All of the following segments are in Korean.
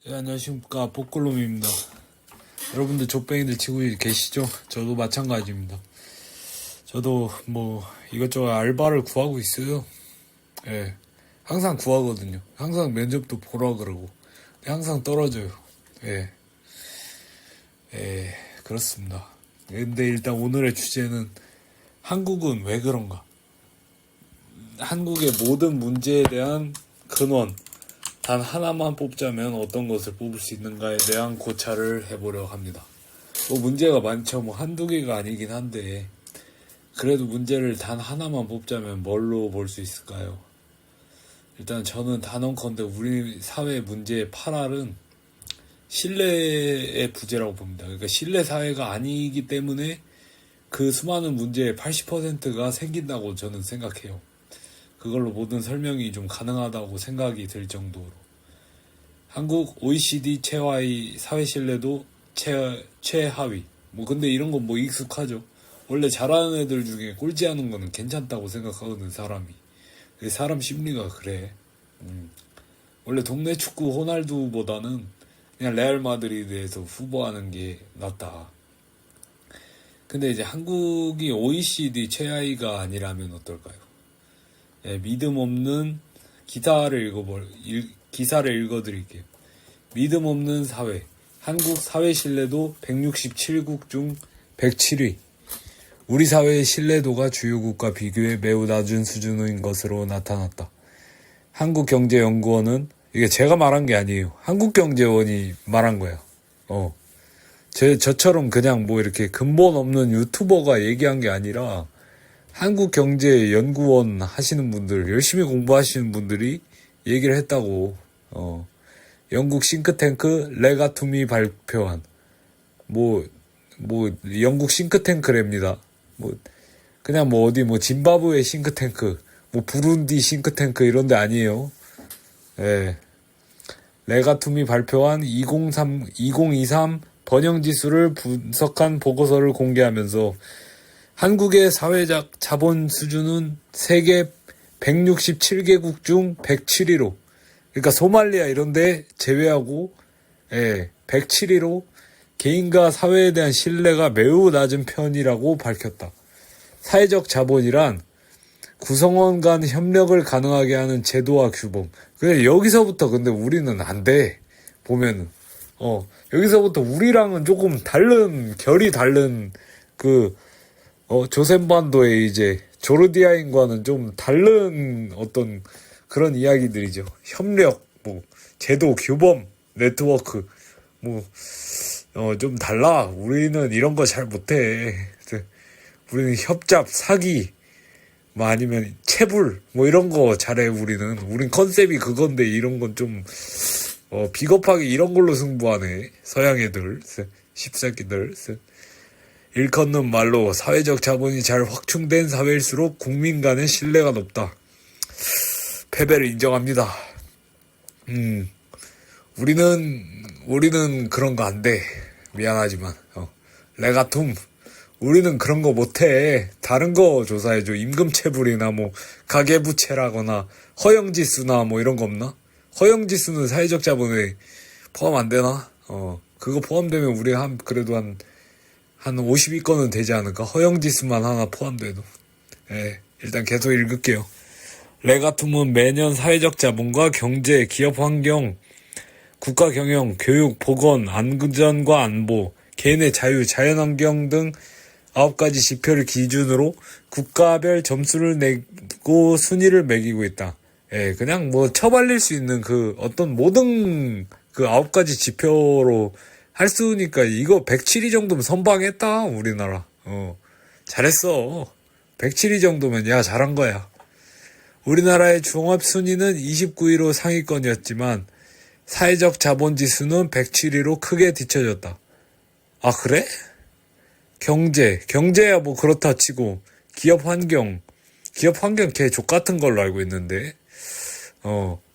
네, 안녕하십니까. 복글놈입니다. 여러분들 족뱅이들 치고 계시죠? 저도 마찬가지입니다. 저도 이것저것 알바를 구하고 있어요. 예. 항상 구하거든요. 항상 면접도 보라 그러고. 항상 떨어져요. 예. 예, 그렇습니다. 근데 일단 오늘의 주제는 한국은 왜 그런가? 한국의 모든 문제에 대한 근원, 단 하나만 뽑자면 어떤 것을 뽑을 수 있는가에 대한 고찰을 해보려고 합니다. 문제가 많죠. 한두 개가 아니긴 한데, 그래도 문제를 단 하나만 뽑자면 뭘로 볼 수 있을까요? 일단 저는 단언컨대 우리 사회 문제의 8알은 신뢰의 부재라고 봅니다. 그러니까 신뢰 사회가 아니기 때문에 그 수많은 문제의 80%가 생긴다고 저는 생각해요. 그걸로 모든 설명이 좀 가능하다고 생각이 들 정도로. 한국 OECD 최하위 사회 신뢰도 최하위. 근데 이런 건 익숙하죠. 원래 잘하는 애들 중에 꼴찌하는 거는 괜찮다고 생각하거든, 사람이. 사람 심리가 그래. 원래 동네 축구 호날두보다는 그냥 레알 마드리드에서 후보하는 게 낫다. 근데 이제 한국이 OECD 최하위가 아니라면 어떨까요? 예, 믿음 없는 기사를 읽어드릴게요. 믿음 없는 사회. 한국 사회 신뢰도 167국 중 107위. 우리 사회의 신뢰도가 주요국과 비교해 매우 낮은 수준인 것으로 나타났다. 한국경제연구원은, 이게 제가 말한 게 아니에요. 한국경제원이 말한 거예요. 저처럼 그냥 이렇게 근본 없는 유튜버가 얘기한 게 아니라 한국경제연구원 하시는 분들, 열심히 공부하시는 분들이 얘기를 했다고. 영국 싱크탱크 레가툼이 발표한 영국 싱크탱크랍니다. 그냥 짐바브웨 싱크탱크, 부룬디 싱크탱크 이런 데 아니에요. 예. 레가툼이 발표한 2023 번영지수를 분석한 보고서를 공개하면서 한국의 사회적 자본 수준은 세계 167개국 중 107위로, 그러니까 소말리아 이런 데 제외하고 107위로 개인과 사회에 대한 신뢰가 매우 낮은 편이라고 밝혔다. 사회적 자본이란 구성원 간 협력을 가능하게 하는 제도와 규범. 근데 여기서부터 근데 우리는 안 돼. 보면은. 여기서부터 우리랑은 조금 결이 다른 조센반도의 이제 조르디아인과는 좀 다른 어떤 그런 이야기들이죠. 협력, 제도, 규범, 네트워크, 좀 달라. 우리는 이런 거 잘 못해. 우리는 협잡, 사기, 아니면 체불, 이런 거 잘해, 우린 컨셉이 그건데, 이런 건 좀, 비겁하게 이런 걸로 승부하네. 서양 애들, 십새끼들. 일컫는 말로 사회적 자본이 잘 확충된 사회일수록 국민 간의 신뢰가 높다. 패배를 인정합니다. 우리는 그런 거 안 돼. 미안하지만. 레가툼. 우리는 그런 거 못해. 다른 거 조사해줘. 임금체불이나 가계부채라거나 허영지수나 이런 거 없나? 허영지수는 사회적 자본에 포함 안 되나? 그거 포함되면 우리 그래도 한 50위권은 되지 않을까? 허영지수만 하나 포함돼도. 일단 계속 읽을게요. 레가툼은 매년 사회적 자본과 경제, 기업 환경, 국가 경영, 교육, 보건, 안전과 안보, 개인의 자유, 자연환경 등 9가지 지표를 기준으로 국가별 점수를 내고 순위를 매기고 있다. 그냥 처발릴 수 있는 어떤 모든 9가지 지표로 할 수니까 이거 107위 정도면 선방했다, 우리나라. 잘했어. 107위 정도면 야, 잘한 거야. 우리나라의 종합 순위는 29위로 상위권이었지만 사회적 자본 지수는 107위로 크게 뒤처졌다. 아, 그래? 경제야 그렇다 치고 기업 환경 개 족같은 걸로 알고 있는데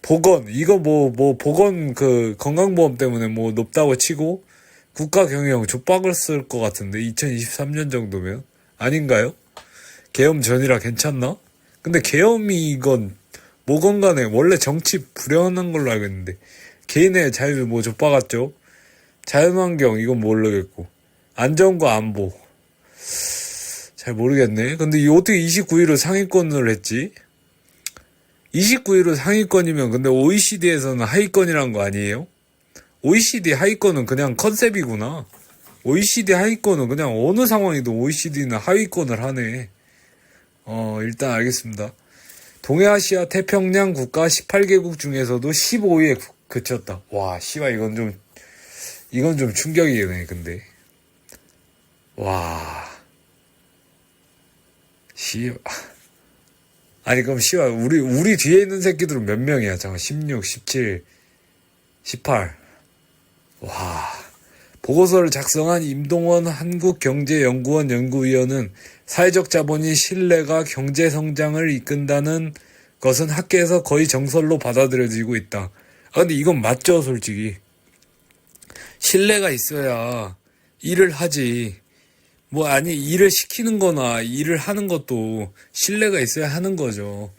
보건 이거 보건 건강보험 때문에 높다고 치고 국가 경영 족박을 쓸 것 같은데 2023년 정도면 아닌가요? 계엄 전이라 괜찮나? 근데 계엄이 이건 뭐건 간에 원래 정치 불연한 걸로 알고 있는데 개인의 자유 뭐 좆박았죠. 자연환경 이건 모르겠고 안전과 안보 잘 모르겠네. 근데 이 어떻게 29위로 상위권을 했지? 29위로 상위권이면 근데 OECD에서는 하위권이란 거 아니에요? OECD 하위권은 그냥 컨셉이구나. OECD 하위권은 그냥 어느 상황이든 OECD는 하위권을 하네. 일단 알겠습니다. 동해아시아 태평양 국가 18개국 중에서도 15위에 그쳤다. 와, 씨발 이건 좀 충격이네. 근데 와, 씨, 아니 그럼 씨발 우리 뒤에 있는 새끼들은 몇 명이야? 잠깐 16, 17, 18. 와, 보고서를 작성한 임동원 한국경제연구원 연구위원은 사회적 자본이 신뢰가 경제 성장을 이끈다는 것은 학계에서 거의 정설로 받아들여지고 있다. 근데 이건 맞죠, 솔직히. 신뢰가 있어야 일을 하지. 일을 시키는 거나 일을 하는 것도 신뢰가 있어야 하는 거죠.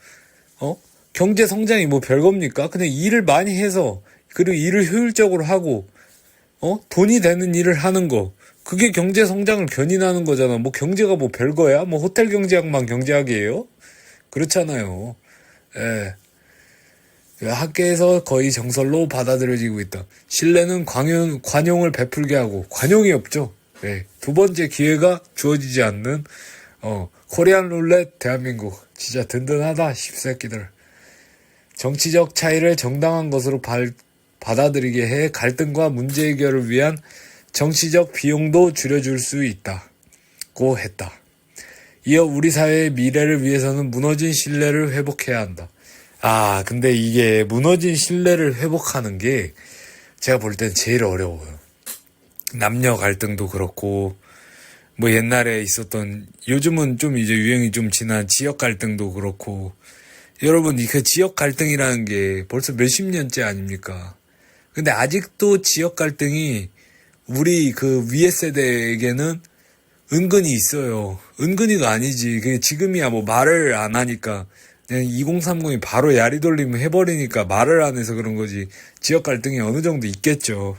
경제 성장이 뭐 별겁니까? 그냥 일을 많이 해서, 그리고 일을 효율적으로 하고, 돈이 되는 일을 하는 거. 그게 경제 성장을 견인하는 거잖아. 뭐 경제가 뭐 별거야? 뭐 호텔 경제학만 경제학이에요? 그렇잖아요. 예. 학계에서 거의 정설로 받아들여지고 있다. 신뢰는 관용을 베풀게 하고, 관용이 없죠. 예. 두 번째 기회가 주어지지 않는, 코리안 룰렛 대한민국. 진짜 든든하다, 십새끼들. 정치적 차이를 정당한 것으로 받아들이게 해 갈등과 문제 해결을 위한 정치적 비용도 줄여줄 수 있다고 했다. 이어 우리 사회의 미래를 위해서는 무너진 신뢰를 회복해야 한다. 근데 이게 무너진 신뢰를 회복하는 게 제가 볼 땐 제일 어려워요. 남녀 갈등도 그렇고 뭐 옛날에 있었던, 요즘은 좀 이제 유행이 좀 지난 지역 갈등도 그렇고, 여러분 그 지역 갈등이라는 게 벌써 몇십 년째 아닙니까? 근데 아직도 지역 갈등이 우리 그 위에 세대에게는 은근히 있어요. 은근히도 아니지. 그게 지금이야 뭐 말을 안 하니까, 그냥 2030이 바로 야리돌림 해버리니까 말을 안 해서 그런 거지. 지역 갈등이 어느 정도 있겠죠.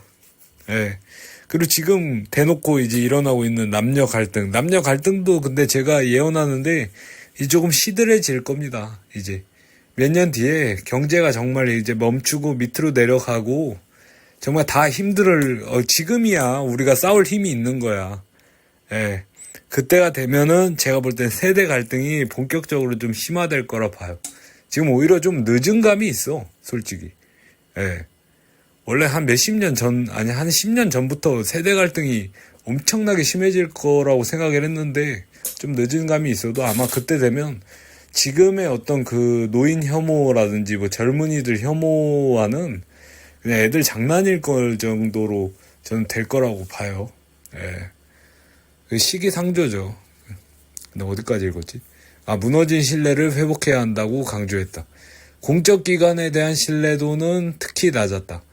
예. 그리고 지금 대놓고 이제 일어나고 있는 남녀 갈등도 근데 제가 예언하는데 이제 조금 시들해질 겁니다. 이제 몇 년 뒤에 경제가 정말 이제 멈추고 밑으로 내려가고 정말 다 지금이야 우리가 싸울 힘이 있는 거야. 예. 그때가 되면은 제가 볼 땐 세대 갈등이 본격적으로 좀 심화될 거라 봐요. 지금 오히려 좀 늦은 감이 있어, 솔직히. 예. 원래 한 몇십 년 전, 한 10년 전부터 세대 갈등이 엄청나게 심해질 거라고 생각을 했는데, 좀 늦은 감이 있어도 아마 그때 되면 지금의 어떤 그 노인 혐오라든지 뭐 젊은이들 혐오와는 그냥 애들 장난일 걸 정도로 저는 될 거라고 봐요. 예. 그 시기상조죠. 근데 어디까지 읽었지? 무너진 신뢰를 회복해야 한다고 강조했다. 공적 기관에 대한 신뢰도는 특히 낮았다.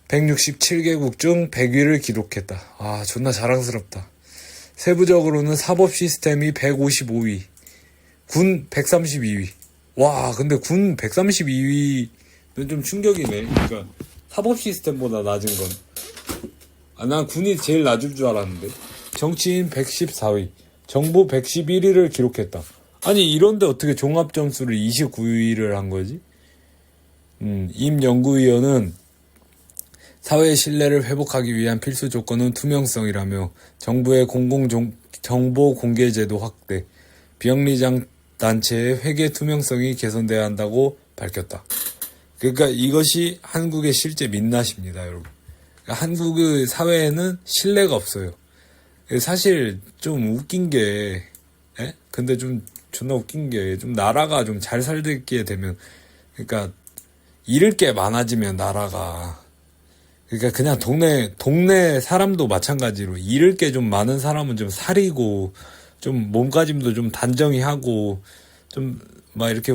167개국 중 100위를 기록했다. 존나 자랑스럽다. 세부적으로는 사법 시스템이 155위, 군 132위. 와, 근데 군 132위는 좀 충격이네. 그러니까 사법 시스템보다 낮은 건. 난 군이 제일 낮을 줄 알았는데. 정치인 114위, 정부 111위를 기록했다. 아니 이런데 어떻게 종합 점수를 29위를 한 거지? 임 연구위원은 사회의 신뢰를 회복하기 위한 필수 조건은 투명성이라며 정부의 공공정보 공개 제도 확대, 비영리장 단체의 회계 투명성이 개선돼야 한다고 밝혔다. 그러니까 이것이 한국의 실제 민낯입니다, 여러분. 그러니까 한국의 사회에는 신뢰가 없어요. 사실 좀 웃긴 게, 근데 좀 존나 웃긴 게, 좀 나라가 좀 잘 살게 되면, 그러니까 잃을 게 많아지면 나라가, 그러니까 그냥 동네 사람도 마찬가지로 잃을 게 좀 많은 사람은 좀 사리고, 좀 몸가짐도 좀 단정히 하고, 좀 막 이렇게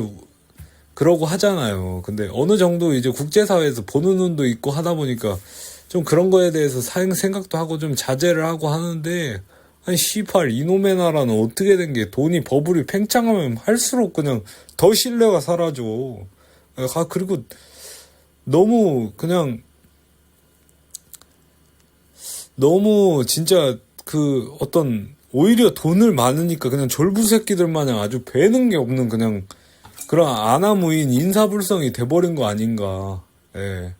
그러고 하잖아요. 근데 어느 정도 이제 국제사회에서 보는 눈도 있고 하다 보니까 좀 그런 거에 대해서 생각도 하고 좀 자제를 하고 하는데, 아니 씨발 이놈의 나라는 어떻게 된 게 돈이 버블이 팽창하면 할수록 그냥 더 신뢰가 사라져. 그리고 너무 그냥 너무 진짜 그 어떤 오히려 돈을 많으니까 그냥 졸부 새끼들 마냥 아주 배는 게 없는 그냥 그런 아나무인 인사불성이 돼버린 거 아닌가. 예.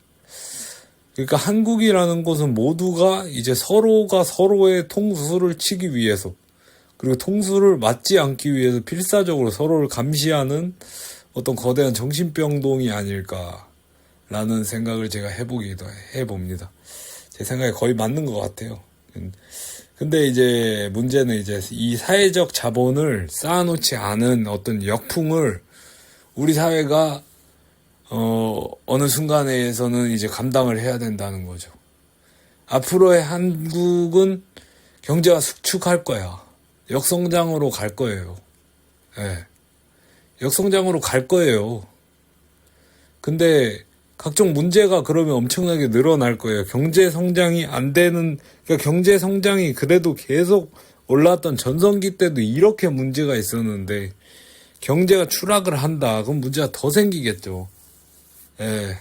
그러니까 한국이라는 곳은 모두가 이제 서로가 서로의 통수를 치기 위해서 그리고 통수를 맞지 않기 위해서 필사적으로 서로를 감시하는 어떤 거대한 정신병동이 아닐까라는 생각을 제가 해봅니다. 제 생각에 거의 맞는 것 같아요. 근데 이제 문제는 이제 이 사회적 자본을 쌓아놓지 않은 어떤 역풍을 우리 사회가 어느 순간에서는 이제 감당을 해야 된다는 거죠. 앞으로의 한국은 경제가 수축할 거야. 역성장으로 갈 거예요. 예. 역성장으로 갈 거예요. 근데 각종 문제가 그러면 엄청나게 늘어날 거예요. 경제 성장이 안 되는, 그러니까 경제 성장이 그래도 계속 올라왔던 전성기 때도 이렇게 문제가 있었는데, 경제가 추락을 한다. 그럼 문제가 더 생기겠죠. 예.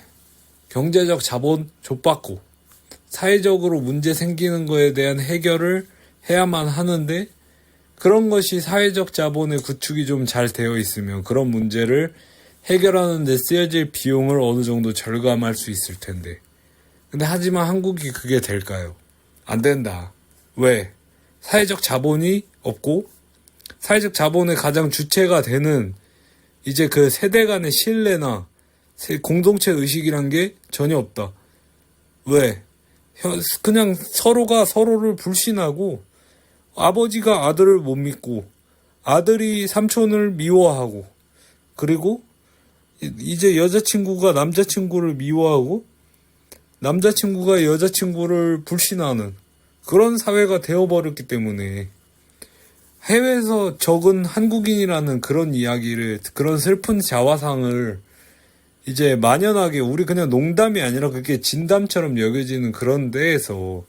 경제적 자본 좆받고, 사회적으로 문제 생기는 거에 대한 해결을 해야만 하는데, 그런 것이 사회적 자본의 구축이 좀 잘 되어 있으면 그런 문제를 해결하는 데 쓰여질 비용을 어느 정도 절감할 수 있을 텐데. 근데 하지만 한국이 그게 될까요? 안 된다. 왜? 사회적 자본이 없고 사회적 자본의 가장 주체가 되는 이제 그 세대 간의 신뢰나 공동체 의식이란 게 전혀 없다. 왜? 그냥 서로가 서로를 불신하고 아버지가 아들을 못 믿고 아들이 삼촌을 미워하고 그리고 이제 여자친구가 남자친구를 미워하고 남자친구가 여자친구를 불신하는 그런 사회가 되어버렸기 때문에 해외에서 적은 한국인이라는 그런 이야기를 그런 슬픈 자화상을 이제 만연하게 우리 그냥 농담이 아니라 그게 진담처럼 여겨지는 그런 데에서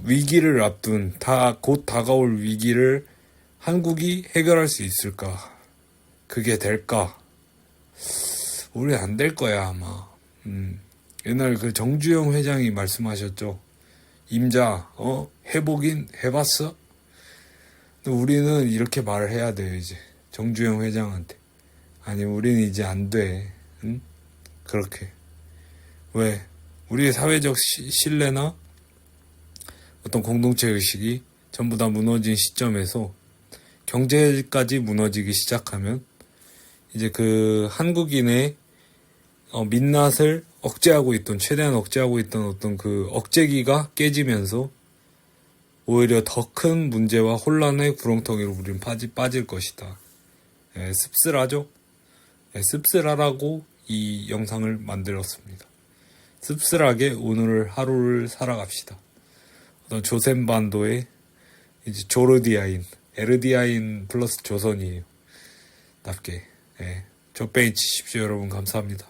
위기를 앞둔 곧 다가올 위기를 한국이 해결할 수 있을까? 그게 될까? 우리 안 될 거야 아마. 옛날 그 정주영 회장이 말씀하셨죠. 임자 해보긴 해봤어? 근데 우리는 이렇게 말을 해야 돼요 이제 정주영 회장한테. 아니 우리는 이제 안 돼. 응? 그렇게. 왜? 우리의 사회적 신뢰나 어떤 공동체 의식이 전부 다 무너진 시점에서 경제까지 무너지기 시작하면 이제 그 한국인의 민낯을 억제하고 있던 최대한 억제하고 있던 어떤 그 억제기가 깨지면서 오히려 더 큰 문제와 혼란의 구렁텅이로 우리는 빠질 것이다. 예, 씁쓸하죠? 예, 씁쓸하라고 이 영상을 만들었습니다. 씁쓸하게 오늘 하루를 살아갑시다. 어떤 조센반도의 이제 조르디아인, 에르디아인 플러스 조선이에요. 답게. 예. 저 빼이 치십시오, 여러분. 감사합니다.